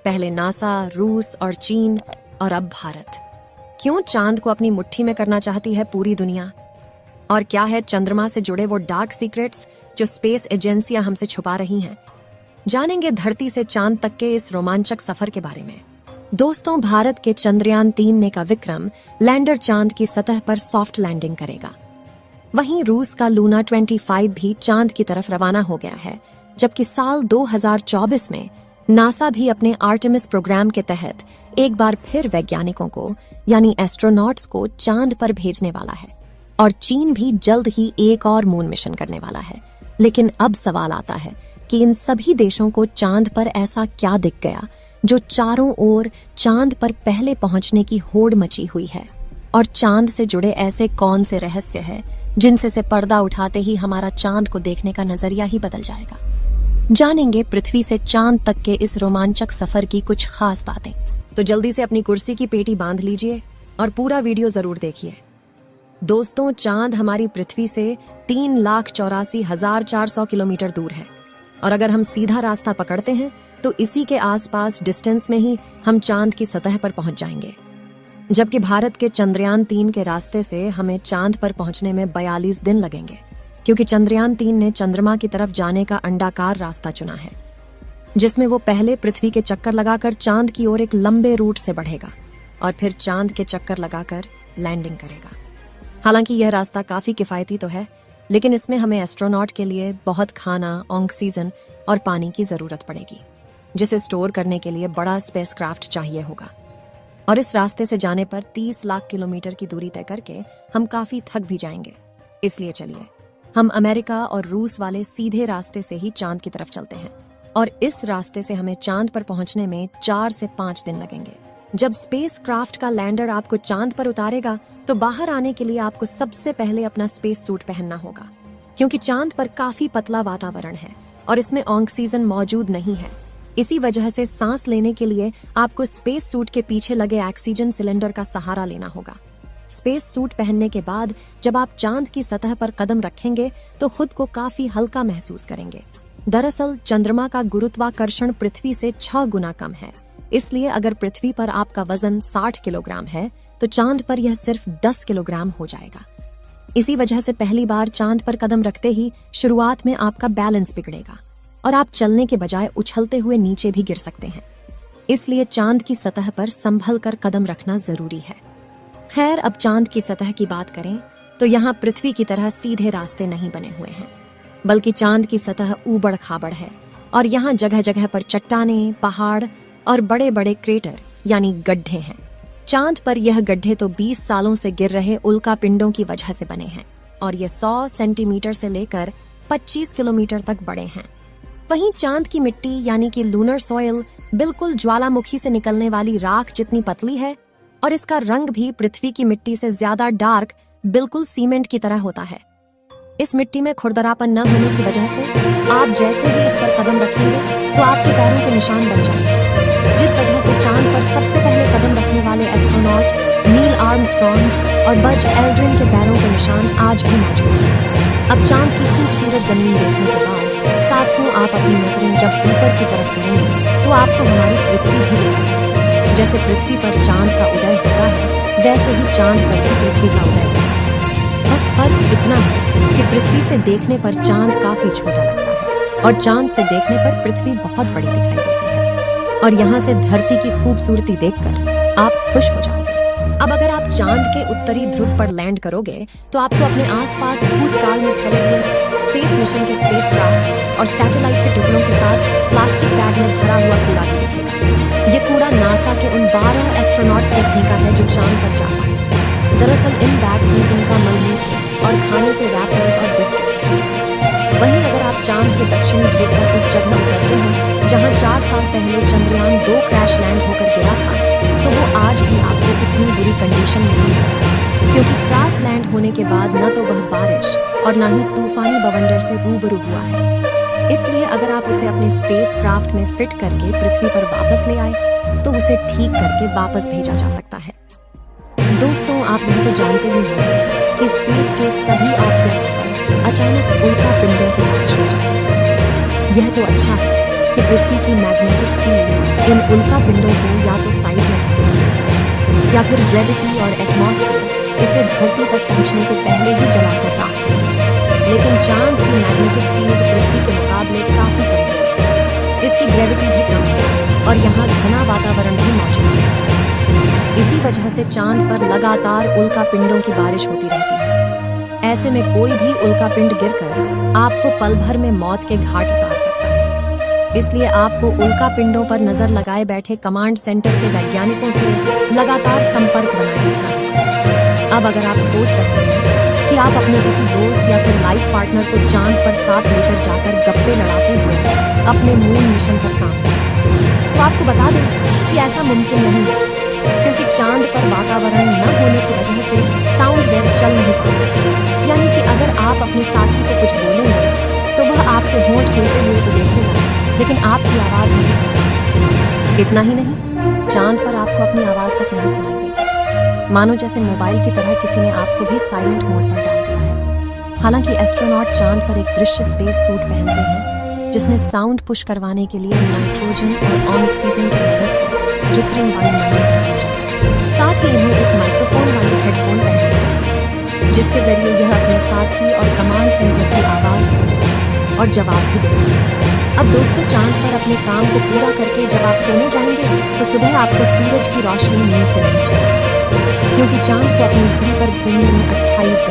पहले नासा, रूस और चीन और अब भारत। क्यों चांद को अपनी मुट्ठी में करना चाहती है पूरी दुनिया? और क्या है चंद्रमा से जुड़े वो डार्क सीक्रेट्स जो स्पेस एजेंसियां हमसे छुपा रही हैं? जानेंगे धरती से चांद तक के इस रोमांचक सफर के बारे में। दोस्तों, भारत के चंद्रयान 3 ने का विक्रम लैंडर चांद की सतह पर सॉफ्ट लैंडिंग करेगा। वहीं रूस का लूना 25 भी चांद की तरफ रवाना हो गया है, जबकि साल 2024 में नासा भी अपने आर्टेमिस प्रोग्राम के तहत एक बार फिर वैज्ञानिकों को यानी एस्ट्रोनॉट्स को चांद पर भेजने वाला है। और चीन भी जल्द ही एक और मून मिशन करने वाला है। लेकिन अब सवाल आता है कि इन सभी देशों को चांद पर ऐसा क्या दिख गया जो चारों ओर चांद पर पहले पहुंचने की होड़ मची हुई है? और चांद से जुड़े ऐसे कौन से रहस्य हैं जिनसे से पर्दा उठाते ही हमारा चांद को देखने का नजरिया ही बदल जाएगा? जानेंगे पृथ्वी से चांद तक के इस रोमांचक सफर की कुछ खास बातें। तो जल्दी से अपनी कुर्सी की पेटी बांध लीजिए और पूरा वीडियो जरूर देखिए। दोस्तों, चांद हमारी पृथ्वी से 3,84,400 किलोमीटर दूर है और अगर हम सीधा रास्ता पकड़ते हैं तो इसी के आसपास डिस्टेंस में ही हम चांद की सतह पर पहुंच जाएंगे। जबकि भारत के चंद्रयान 3 के रास्ते से हमें चांद पर पहुंचने में 42 दिन लगेंगे, क्योंकि चंद्रयान 3 ने चंद्रमा की तरफ जाने का अंडाकार रास्ता चुना है, जिसमें वो पहले पृथ्वी के चक्कर लगाकर चांद की ओर एक लंबे रूट से बढ़ेगा और फिर चांद के चक्कर लगाकर लैंडिंग करेगा। हालांकि यह रास्ता काफी किफायती तो है, लेकिन इसमें हमें एस्ट्रोनॉट के लिए बहुत खाना, ऑक्सीजन और पानी की जरूरत पड़ेगी, जिसे स्टोर करने के लिए बड़ा स्पेसक्राफ्ट चाहिए होगा। और इस रास्ते से जाने पर 30 लाख किलोमीटर की दूरी तय करके हम काफी थक भी जाएंगे। इसलिए चलिए हम अमेरिका और रूस वाले सीधे रास्ते से ही चांद की तरफ चलते हैं और इस रास्ते से हमें चांद पर पहुंचने में 4 से 5 दिन लगेंगे। जब स्पेसक्राफ्ट का लैंडर आपको चांद पर उतारेगा तो बाहर आने के लिए आपको सबसे पहले अपना स्पेस सूट पहनना होगा, क्योंकि चांद पर काफी पतला वातावरण है और इसमें ऑक्सीजन मौजूद नहीं है। इसी वजह से सांस लेने के लिए आपको स्पेस सूट के पीछे लगे ऑक्सीजन सिलेंडर का सहारा लेना होगा। स्पेस सूट पहनने के बाद जब आप चांद की सतह पर कदम रखेंगे तो खुद को काफी हल्का महसूस करेंगे। दरअसल चंद्रमा का गुरुत्वाकर्षण पृथ्वी से 6 गुना कम है, इसलिए अगर पृथ्वी पर आपका वजन 60 किलोग्राम है तो चांद पर यह सिर्फ 10 किलोग्राम हो जाएगा। इसी वजह से पहली बार चांद पर कदम रखते ही शुरुआत में आपका बैलेंस बिगड़ेगा और आप चलने के बजाय उछलते हुए नीचे भी गिर सकते हैं। इसलिए चांद की सतह पर संभल कर कदम रखना जरूरी है। खैर, अब चांद की सतह की बात करें तो यहाँ पृथ्वी की तरह सीधे रास्ते नहीं बने हुए हैं, बल्कि चांद की सतह ऊबड़ खाबड़ है और यहाँ जगह जगह पर चट्टानें, पहाड़ और बड़े बड़े क्रेटर यानी गड्ढे हैं। चांद पर यह गड्ढे तो 20 सालों से गिर रहे उल्का पिंडों की वजह से बने हैं और ये 100 सेंटीमीटर से लेकर 25 किलोमीटर तक बड़े हैं। वहीं चांद की मिट्टी यानी कि लूनर सॉइल बिल्कुल ज्वालामुखी से निकलने वाली राख जितनी पतली है और इसका रंग भी पृथ्वी की मिट्टी से ज्यादा डार्क, बिल्कुल सीमेंट की तरह होता है। इस मिट्टी में खुरदरापन न होने की वजह से आप जैसे ही इस पर कदम रखेंगे तो आपके पैरों के निशान बन जाएंगे, जिस वजह से चांद पर सबसे पहले कदम रखने वाले एस्ट्रोनॉट नील आर्मस्ट्रॉन्ग और बज एल्ड्रिन के पैरों के निशान आज भी मौजूद हैं। अब चांद की खूबसूरत जमीन देखने के बाद साथियों, आप अपनी नजरें जब ऊपर की तरफ करेंगे तो आपको हमारी पृथ्वी भी दिखाई देगी। जैसे पृथ्वी पर चांद का उदय होता है, वैसे ही चांद पर भी पृथ्वी का उदय होता है। बस फर्क इतना है कि पृथ्वी से देखने पर चांद काफी छोटा लगता है और चांद से देखने पर पृथ्वी बहुत बड़ी दिखाई देती है और यहाँ से धरती की खूबसूरती देखकर आप खुश हो जाओगे। अब अगर आप चांद के उत्तरी ध्रुव पर लैंड करोगे तो आपको अपने आसपास भूतकाल में फैले हुए स्पेस मिशन के स्पेसक्राफ्ट और सैटेलाइट के टुकड़ों के साथ प्लास्टिक बैग में भरा हुआ कूड़ा भी दिखेगा। ये कूड़ा नासा के उन 12 एस्ट्रोनॉट्स ने फेंका है जो चांद पर जा पाए। दरअसल इन बैग्स में इनका मलमूत्र और खाने के रैपर्स और बिस्किट हैं। वहीं अगर आप चांद के दक्षिणी ध्रुव पर उस जगह उतरते हैं जहां 4 साल पहले चंद्रयान 2 क्रैश लैंड होकर गिरा था, तो वो आज भी आपको इतनी बुरी कंडीशन में नहीं मिलेगा, क्योंकि क्रैश लैंड होने के बाद न तो वह बारिश और न ही तूफानी बवंडर से रूबरू हुआ है। इसलिए अगर आप उसे अपने स्पेस क्राफ्ट में फिट करके पृथ्वी पर वापस ले आए तो उसे ठीक करके वापस भेजा जा सकता है। दोस्तों, आप यह तो जानते ही होंगे कि स्पेस के सभी ऑब्जेक्ट्स पर अचानक उल्का पिंडों की बारिश हो जाती है। यह तो अच्छा है कि पृथ्वी की मैग्नेटिक फील्ड इन उल्का पिंडों को या तो साइड में धकेल देती है या फिर ग्रेविटी और एटमॉस्फेयर इसे धरती तक पहुंचने के पहले ही जलाकर राख कर देते हैं। लेकिन चांद की मैग्नेटिक फील्ड पृथ्वी के मुकाबले काफी कमजोर है। इसकी ग्रेविटी भी कम है और यहाँ घना वातावरण भी मौजूद है। इसी वजह से चांद पर लगातार उल्का पिंडों की बारिश होती रहती है। ऐसे में कोई भी उल्का पिंड गिरकर आपको पल भर में मौत के घाट उतार सकता है। इसलिए आपको उल्का पिंडों पर नजर लगाए बैठे कमांड सेंटर के वैज्ञानिकों से लगातार संपर्क बनाए रखना होगा। अब अगर आप सोच रहे हैं कि आप अपने किसी दोस्त या फिर लाइफ पार्टनर को चांद पर साथ लेकर जाकर गप्पे लड़ाते हुए अपने मून मिशन पर काम करें, तो आपको बता दें कि ऐसा मुमकिन नहीं है, क्योंकि चांद पर वातावरण न होने की वजह से साउंड वेव चल नहीं पाता। यानी कि अगर आप अपने साथी को कुछ बोलेंगे तो वह आपके होंठ हिलते हुए तो देखेगा, लेकिन आपकी आवाज नहीं सुनेगा। इतना ही नहीं, चांद पर आपको अपनी आवाज तक नहीं सुनाई देगी, मानो जैसे मोबाइल की तरह किसी ने आपको भी साइलेंट मोड पर डाल दिया है। हालांकि एस्ट्रोनॉट चांद पर एक दृश्य स्पेस सूट पहनते हैं जिसमें साउंड पुश करवाने के लिए नाइट्रोजन और ऑक्सीजन की मदद से कृत्रिम वायुमंडल बनाया जाता है। साथ ही इन्हें एक माइक्रोफोन वाली हेडफोन पहनाए जाते हैं जिसके जरिए यह अपने साथी और कमांड सेंटर की आवाज सुन सके और जवाब भी दे सके। अब दोस्तों, चांद पर अपने काम को पूरा करके जब आप सोने जाएंगे तो सुबह आपको सूरज की रोशनी नींद से नहीं जगाएगी, क्योंकि चांद को अपनी धुरी पर घूमने में 28